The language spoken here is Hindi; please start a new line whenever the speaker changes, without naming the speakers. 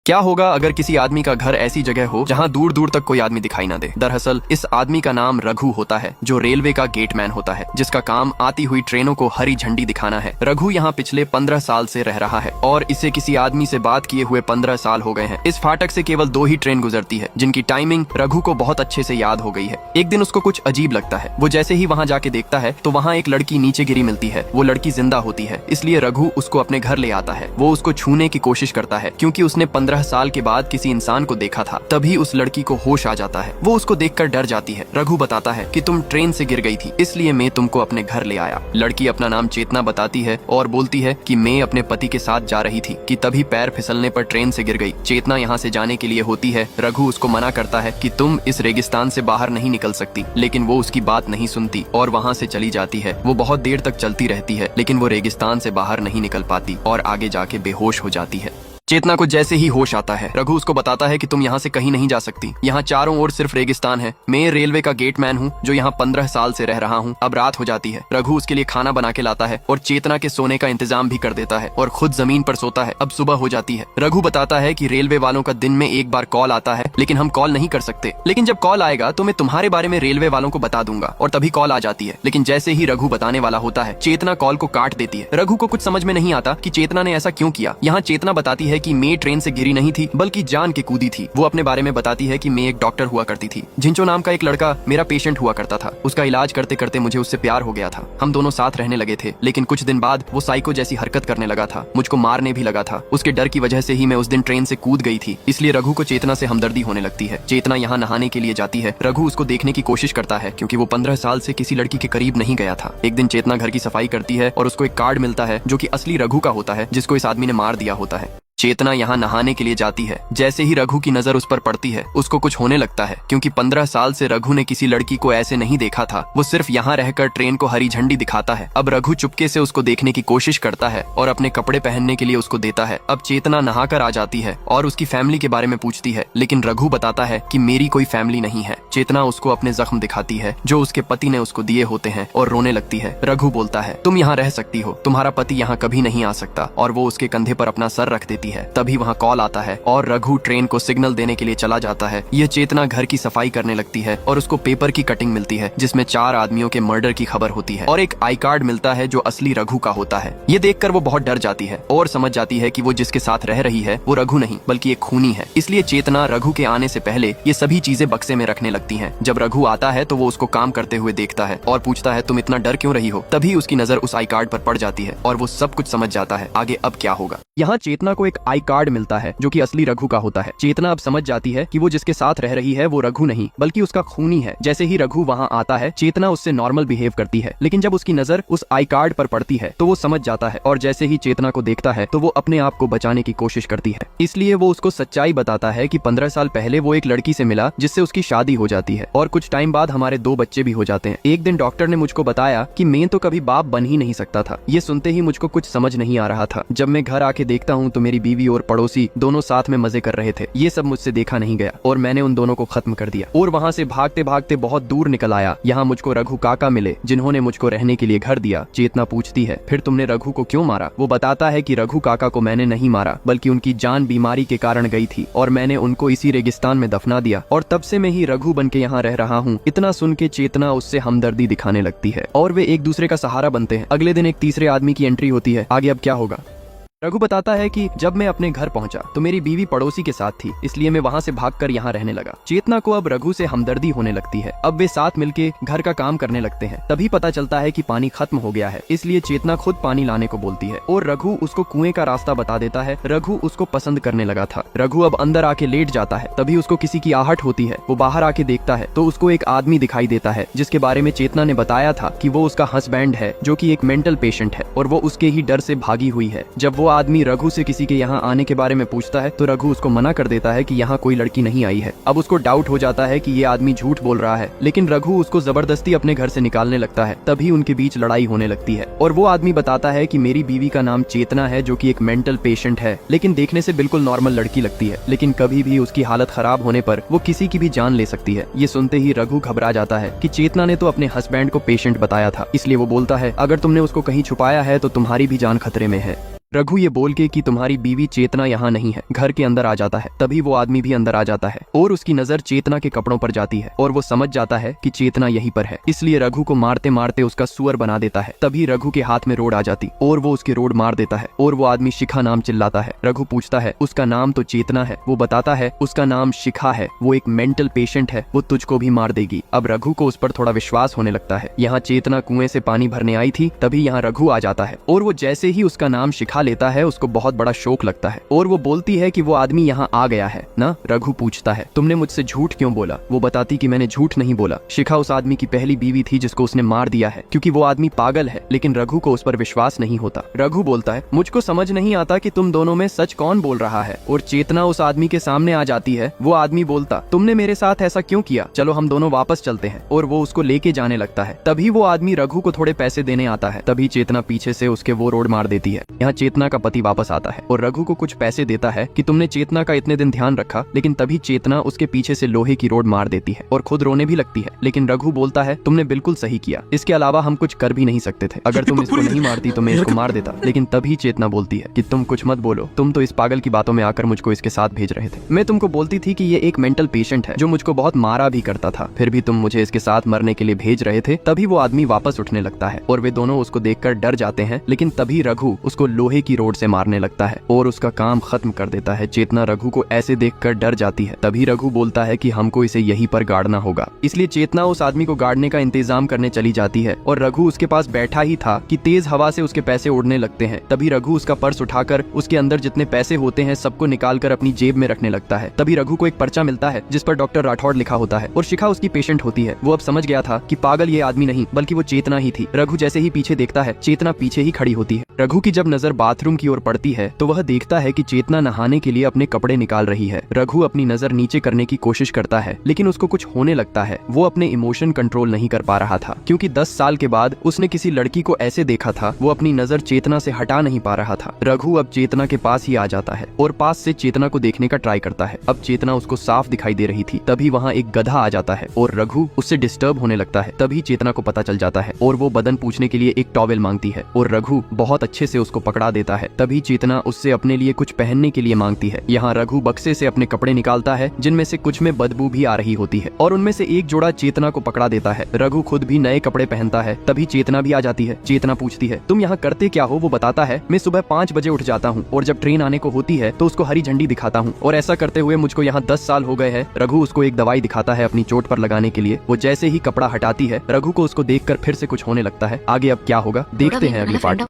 क्या होगा अगर किसी आदमी का घर ऐसी जगह हो जहां दूर दूर तक कोई आदमी दिखाई ना दे। दरअसल इस आदमी का नाम रघु होता है, जो रेलवे का गेटमैन होता है, जिसका काम आती हुई ट्रेनों को हरी झंडी दिखाना है। रघु यहाँ पिछले 15 साल से रह रहा है और इसे किसी आदमी से बात किए हुए 15 साल हो गए हैं। इस फाटक से केवल 2 ही ट्रेन गुजरती है, जिनकी टाइमिंग रघु को बहुत अच्छे से याद हो गई है। एक दिन उसको कुछ अजीब लगता है। वो जैसे ही वहाँ जाके देखता है तो वहाँ एक लड़की नीचे गिरी मिलती है। वो लड़की जिंदा होती है, इसलिए रघु उसको अपने घर ले आता है। वो उसको छूने की कोशिश करता है क्योंकि उसने 15 साल के बाद किसी इंसान को देखा था। तभी उस लड़की को होश आ जाता है। वो उसको देखकर डर जाती है। रघु बताता है कि तुम ट्रेन से गिर गई थी, इसलिए मैं तुमको अपने घर ले आया। लड़की अपना नाम चेतना बताती है और बोलती है कि मैं अपने पति के साथ जा रही थी कि तभी पैर फिसलने पर ट्रेन से गिर गई। चेतना यहाँ से जाने के लिए होती है। रघु उसको मना करता है कि तुम इस रेगिस्तान से बाहर नहीं निकल सकती, लेकिन वो उसकी बात नहीं सुनती और वहाँ से चली जाती है। वो बहुत देर तक चलती रहती है, लेकिन वो रेगिस्तान से बाहर नहीं निकल पाती और आगे जाके बेहोश हो जाती है। चेतना को जैसे ही होश आता है, रघु उसको बताता है कि तुम यहाँ से कहीं नहीं जा सकती। यहाँ चारों ओर सिर्फ रेगिस्तान है। मैं रेलवे का गेटमैन हूँ जो यहाँ 15 साल से रह रहा हूँ। अब रात हो जाती है। रघु उसके लिए खाना बना के लाता है और चेतना के सोने का इंतजाम भी कर देता है और खुद जमीन पर सोता है। अब सुबह हो जाती है। रघु बताता है कि रेलवे वालों का दिन में एक बार कॉल आता है, लेकिन हम कॉल नहीं कर सकते। लेकिन जब कॉल आएगा तो मैं तुम्हारे बारे में रेलवे वालों को बता दूंगा। और तभी कॉल आ जाती है। लेकिन जैसे ही रघु बताने वाला होता है, चेतना कॉल को काट देती है। रघु को कुछ समझ में नहीं आता कि चेतना ने ऐसा क्यों किया। यहाँ चेतना बताती है कि मैं ट्रेन से गिरी नहीं थी, बल्कि जान के कूदी थी। वो अपने बारे में बताती है कि मैं एक डॉक्टर हुआ करती थी। झिंचो नाम का एक लड़का मेरा पेशेंट हुआ करता था। उसका इलाज करते करते मुझे उससे प्यार हो गया था। हम दोनों साथ रहने लगे थे, लेकिन कुछ दिन बाद वो साइको जैसी हरकत करने लगा था। मुझको मारने भी लगा था। उसके डर की वजह से ही मैं उस दिन ट्रेन से कूद गई थी। इसलिए रघु को चेतना से हमदर्दी होने लगती है। चेतना यहाँ नहाने के लिए जाती है। रघु उसको देखने की कोशिश करता है क्योंकि वो 15 साल से किसी लड़की के करीब नहीं गया था। एक दिन चेतना घर की सफाई करती है और उसको एक कार्ड मिलता है जो कि असली रघु का होता है, जिसको इस आदमी ने मार दिया होता है। चेतना यहाँ नहाने के लिए जाती है। जैसे ही रघु की नजर उस पर पड़ती है, उसको कुछ होने लगता है क्योंकि 15 साल से रघु ने किसी लड़की को ऐसे नहीं देखा था। वो सिर्फ यहाँ रहकर ट्रेन को हरी झंडी दिखाता है। अब रघु चुपके से उसको देखने की कोशिश करता है और अपने कपड़े पहनने के लिए उसको देता है। अब चेतना नहाकर आ जाती है और उसकी फैमिली के बारे में पूछती है, लेकिन रघु बताता है कि मेरी कोई फैमिली नहीं है। चेतना उसको अपने जख्म दिखाती है जो उसके पति ने उसको दिए होते हैं और रोने लगती है। रघु बोलता है, तुम यहाँ रह सकती हो, तुम्हारा पति यहाँ कभी नहीं आ सकता। और वो उसके कंधे पर अपना सर रख देती है। तभी वहाँ कॉल आता है और रघु ट्रेन को सिग्नल देने के लिए चला जाता है। यह चेतना घर की सफाई करने लगती है और उसको पेपर की कटिंग मिलती है जिसमें 4 आदमियों के मर्डर की खबर होती है और एक आई कार्ड मिलता है जो असली रघु का होता है। ये देखकर वो बहुत डर जाती है और समझ जाती है कि वो जिसके साथ रह रही है वो रघु नहीं बल्कि एक खूनी है। इसलिए चेतना रघु के आने से पहले ये सभी चीजें बक्से में रखने लगती है। जब रघु आता है तो वो उसको काम करते हुए देखता है और पूछता है, तुम इतना डर क्यों रही हो। तभी उसकी नजर उस आई कार्ड पर पड़ जाती है और वो सब कुछ समझ जाता है आगे अब क्या होगा। यहाँ चेतना को एक आई कार्ड मिलता है जो कि असली रघु का होता है। चेतना अब समझ जाती है कि वो जिसके साथ रह रही है वो रघु नहीं बल्कि उसका खूनी है। जैसे ही रघु वहाँ आता है, चेतना उससे नॉर्मल बिहेव करती है, लेकिन जब उसकी नजर उस आई कार्ड पर पड़ती है तो वो समझ जाता है और जैसे ही चेतना को देखता है तो वो अपने आप को बचाने की कोशिश करती है। इसलिए वो उसको सच्चाई बताता है कि 15 साल पहले वो एक लड़की से मिला जिससे उसकी शादी हो जाती है और कुछ टाइम बाद हमारे 2 बच्चे भी हो जाते हैं। एक दिन डॉक्टर ने मुझको बताया कि मैं तो कभी बाप बन ही नहीं सकता था। ये सुनते ही मुझको कुछ समझ नहीं आ रहा था। जब मैं घर आके देखता हूँ तो मेरी बीवी और पड़ोसी दोनों साथ में मजे कर रहे थे। ये सब मुझसे देखा नहीं गया और मैंने उन दोनों को खत्म कर दिया और वहाँ से भागते भागते बहुत दूर निकल आया। यहाँ मुझको रघु काका मिले जिन्होंने मुझको रहने के लिए घर दिया। चेतना पूछती है, फिर तुमने रघु को क्यों मारा। वो बताता है कि रघु काका को मैंने नहीं मारा बल्कि उनकी जान बीमारी के कारण गई थी और मैंने उनको इसी रेगिस्तान में दफना दिया और तब से मैं ही रघु बन के यहाँ रह रहा हूँ। इतना सुन के चेतना उससे हमदर्दी दिखाने लगती है और वे एक दूसरे का सहारा बनते हैं। अगले दिन एक तीसरे आदमी की एंट्री होती है। आगे अब क्या होगा। रघु बताता है कि जब मैं अपने घर पहुंचा तो मेरी बीवी पड़ोसी के साथ थी, इसलिए मैं वहां से भागकर यहाँ रहने लगा। चेतना को अब रघु से हमदर्दी होने लगती है। अब वे साथ मिलके घर का काम करने लगते हैं। तभी पता चलता है कि पानी खत्म हो गया है, इसलिए चेतना खुद पानी लाने को बोलती है और रघु उसको कुएं का रास्ता बता देता है। रघु उसको पसंद करने लगा था। रघु अब अंदर आके लेट जाता है। तभी उसको किसी की आहट होती है। वो बाहर आके देखता है तो उसको एक आदमी दिखाई देता है जिसके बारे में चेतना ने बताया था कि वो उसका हस्बैंड है जो कि एक मेंटल पेशेंट है और वो उसके ही डर से भागी हुई है। जब वो आदमी रघु से किसी के यहाँ आने के बारे में पूछता है तो रघु उसको मना कर देता है कि यहाँ कोई लड़की नहीं आई है। अब उसको डाउट हो जाता है कि ये आदमी झूठ बोल रहा है, लेकिन रघु उसको जबरदस्ती अपने घर से निकालने लगता है। तभी उनके बीच लड़ाई होने लगती है और वो आदमी बताता है कि मेरी बीवी का नाम चेतना है जो कि एक मेंटल पेशेंट है, लेकिन देखने से बिल्कुल नॉर्मल लड़की लगती है, लेकिन कभी भी उसकी हालत खराब होने पर वो किसी की भी जान ले सकती है। ये सुनते ही रघु घबरा जाता है कि चेतना ने तो अपने हस्बैंड को पेशेंट बताया था, इसलिए वो बोलता है अगर तुमने उसको कहीं छुपाया है तो तुम्हारी भी जान खतरे में है। रघु ये बोल के कि तुम्हारी बीवी चेतना यहाँ नहीं है घर के अंदर आ जाता है। तभी वो आदमी भी अंदर आ जाता है और उसकी नजर चेतना के कपड़ों पर जाती है और वो समझ जाता है कि चेतना यहीं पर है, इसलिए रघु को मारते मारते उसका सुअर बना देता है। तभी रघु के हाथ में रोड आ जाती और वो उसके रोड मार देता है और वो आदमी शिखा नाम चिल्लाता है। रघु पूछता है उसका नाम तो चेतना है, वो बताता है उसका नाम शिखा है, वो एक मेंटल पेशेंट है, वो तुझको भी मार देगी। अब रघु को उस पर थोड़ा विश्वास होने लगता है। यहाँ चेतना कुएं से पानी भरने आई थी, तभी यहाँ रघु आ जाता है और वो जैसे ही उसका नाम शिखा लेता है उसको बहुत बड़ा शौक लगता है और वो बोलती है कि वो आदमी यहाँ आ गया है ना। रघु पूछता है तुमने मुझसे झूठ क्यों बोला? वो बताती कि मैंने झूठ नहीं बोला, शिखा उस आदमी की पहली बीवी थी जिसको उसने मार दिया है क्योंकि वो आदमी पागल है। लेकिन रघु को उस पर विश्वास नहीं होता। रघु बोलता है मुझको समझ नहीं आता कि तुम दोनों में सच कौन बोल रहा है। और चेतना उस आदमी के सामने आ जाती है। वो आदमी बोलता तुमने मेरे साथ ऐसा क्यों किया, चलो हम दोनों वापस चलते हैं, और वो उसको लेके जाने लगता है। तभी वो आदमी रघु को थोड़े पैसे देने आता है। तभी चेतना पीछे से उसके वो रोड मार देती है। यहाँ चेतना का पति वापस आता है और रघु को कुछ पैसे देता है कि तुमने चेतना का इतने दिन ध्यान रखा। लेकिन तभी चेतना उसके पीछे से लोहे की रोड मार देती है और खुद रोने भी लगती है। लेकिन रघु बोलता है तुमने बिल्कुल सही किया, इसके अलावा हम कुछ कर भी नहीं सकते थे, अगर तुम इसको नहीं मारती तो मैं इसको मार देता। लेकिन तभी चेतना बोलती है कि तुम कुछ मत बोलो, तुम तो इस पागल की बातों में आकर मुझको इसके साथ भेज रहे थे। मैं तुमको बोलती थी कि ये एक मेंटल पेशेंट है जो मुझको बहुत मारा भी करता था, फिर भी तुम मुझे इसके साथ मरने के लिए भेज रहे थे। तभी वो आदमी वापस उठने लगता है और वे दोनों उसको देखकर डर जाते हैं। लेकिन तभी रघु उसको लोहे की रोड से मारने लगता है और उसका काम खत्म कर देता है। चेतना रघु को ऐसे देखकर डर जाती है। तभी रघु बोलता है कि हमको इसे यहीं पर गाड़ना होगा, इसलिए चेतना उस आदमी को गाड़ने का इंतजाम करने चली जाती है। और रघु उसके पास बैठा ही था कि तेज हवा से उसके पैसे उड़ने लगते हैं। तभी रघु उसका पर्स उठाकर उसके अंदर जितने पैसे होते हैं सबको निकालकर अपनी जेब में रखने लगता है। तभी रघु को एक पर्चा मिलता है जिस पर डॉक्टर राठौड़ लिखा होता है और शिखा उसकी पेशेंट होती है। वो अब समझ गया था कि पागल ये आदमी नहीं बल्कि वो चेतना ही थी। रघु जैसे ही पीछे देखता है चेतना पीछे ही खड़ी होती है। रघु की जब नजर बाथरूम की ओर पड़ती है तो वह देखता है कि चेतना नहाने के लिए अपने कपड़े निकाल रही है। रघु अपनी नजर नीचे करने की कोशिश करता है लेकिन उसको कुछ होने लगता है। वो अपने इमोशन कंट्रोल नहीं कर पा रहा था क्योंकि 10 साल के बाद उसने किसी लड़की को ऐसे देखा था। वो अपनी नजर चेतना से हटा नहीं पा रहा था। रघु अब चेतना के पास ही आ जाता है और पास से चेतना को देखने का ट्राई करता है। अब चेतना उसको साफ दिखाई दे रही थी। तभी वहाँ एक गधा आ जाता है और रघु उससे डिस्टर्ब होने लगता है। तभी चेतना को पता चल जाता है और वो बदन पूछने के लिए एक टॉवेल मांगती है और रघु बहुत अच्छे से उसको पकड़ा देता है। तभी चेतना उससे अपने लिए कुछ पहनने के लिए मांगती है। यहाँ रघु बक्से से अपने कपड़े निकालता है जिनमें से कुछ में बदबू भी आ रही होती है और उनमें से एक जोड़ा चेतना को पकड़ा देता है। रघु खुद भी नए कपड़े पहनता है। तभी चेतना भी आ जाती है। चेतना पूछती है तुम यहाँ करते क्या हो? वो बताता है मैं सुबह 5 बजे उठ जाता हूँ और जब ट्रेन आने को होती है तो उसको हरी झंडी दिखाता हूँ और ऐसा करते हुए मुझको यहाँ 10 साल हो गए हैं। रघु उसको एक दवाई दिखाता है अपनी चोट पर लगाने के लिए। वो जैसे ही कपड़ा हटाती है रघु को उसको देखकर फिर से कुछ होने लगता है। आगे अब क्या होगा देखते हैं अगले पार्ट।